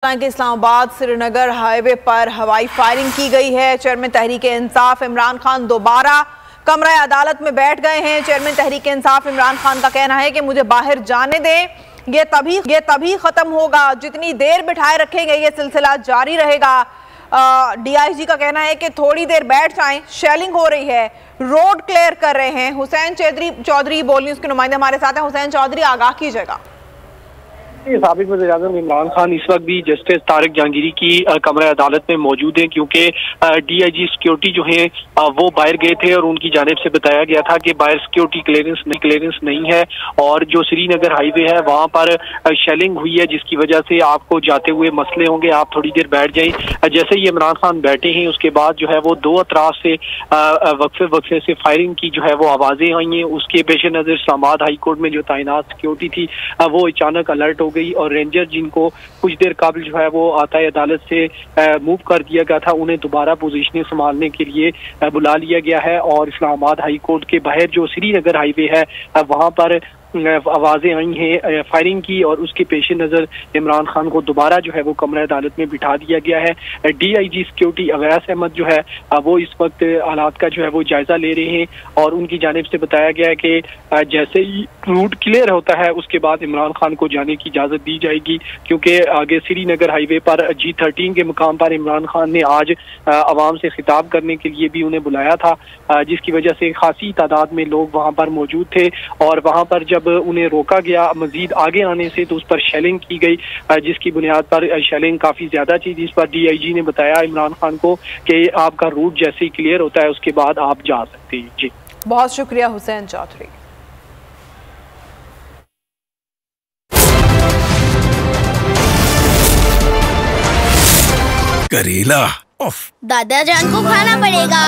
कि इस्लामाबाद श्रीनगर हाईवे पर हवाई फायरिंग की गई है। चेयरमैन तहरीक इंसाफ इमरान खान दोबारा कमरा अदालत में बैठ गए हैं। चेयरमैन तहरीक इंसाफ इमरान खान का कहना है कि मुझे बाहर जाने दें, ये तभी खत्म होगा, जितनी देर बिठाए रखेंगे ये सिलसिला जारी रहेगा। डीआईजी का कहना है कि थोड़ी देर बैठ जाएं, शेलिंग हो रही है, रोड क्लियर कर रहे हैं। हुसैन चौधरी बोल न्यूज़ के नुमाइंदे हमारे साथ हैं। हुसैन चौधरी, आगाह कीजिएगा। साबिक वज़ीर-ए-आज़म इमरान खान इस वक्त भी जस्टिस तारिक जहांगीरी की कमरा अदालत में मौजूद हैं, क्योंकि डीआईजी सिक्योरिटी जो है वो बाहर गए थे और उनकी जानिब से बताया गया था कि बाहर सिक्योरिटी क्लियरेंस नहीं है और जो श्रीनगर हाईवे है वहां पर शेलिंग हुई है, जिसकी वजह से आपको जाते हुए मसले होंगे, आप थोड़ी देर बैठ जाएं। जैसे ही इमरान खान बैठे हैं उसके बाद जो है वो दो अतराफ से वक्फे से फायरिंग की जो है वो आवाजें आई हैं। उसके पेश नजर इस्लामाबाद हाई कोर्ट में जो तैनात सिक्योरिटी थी वो अचानक अलर्ट हो गई और रेंजर जिनको कुछ देर कबल जो है वो आताए अदालत से मूव कर दिया गया था, उन्हें दोबारा पोजीशनें संभालने के लिए बुला लिया गया है। और इस्लामाबाद हाई कोर्ट के बाहर जो श्रीनगर हाईवे है वहां पर आवाजें आई हैं फायरिंग की और उसके पेश नजर इमरान खान को दोबारा जो है वो कमरा अदालत में बिठा दिया गया है। डीआईजी सिक्योरिटी अवैस अहमद जो है वो इस वक्त हालात का जो है वो जायजा ले रहे हैं और उनकी जानिब से बताया गया है कि जैसे ही रूट क्लियर होता है उसके बाद इमरान खान को जाने की इजाजत दी जाएगी, क्योंकि आगे श्रीनगर हाईवे पर G13 के मुकाम पर इमरान खान ने आज आवाम से खिताब करने के लिए भी उन्हें बुलाया था, जिसकी वजह से खासी तादाद में लोग वहां पर मौजूद थे और वहां पर जब उन्हें रोका गया मजीद आगे आने से तो उस पर शेलिंग की गई, जिसकी बुनियाद पर शेलिंग काफी ज्यादा थी, जिस पर डीआईजी ने बताया इमरान खान को कि आपका रूट जैसे ही क्लियर होता है उसके बाद आप जा सकते हैं। जी, बहुत शुक्रिया हुसैन चौधरी। करेला दादा जान को खाना पड़ेगा।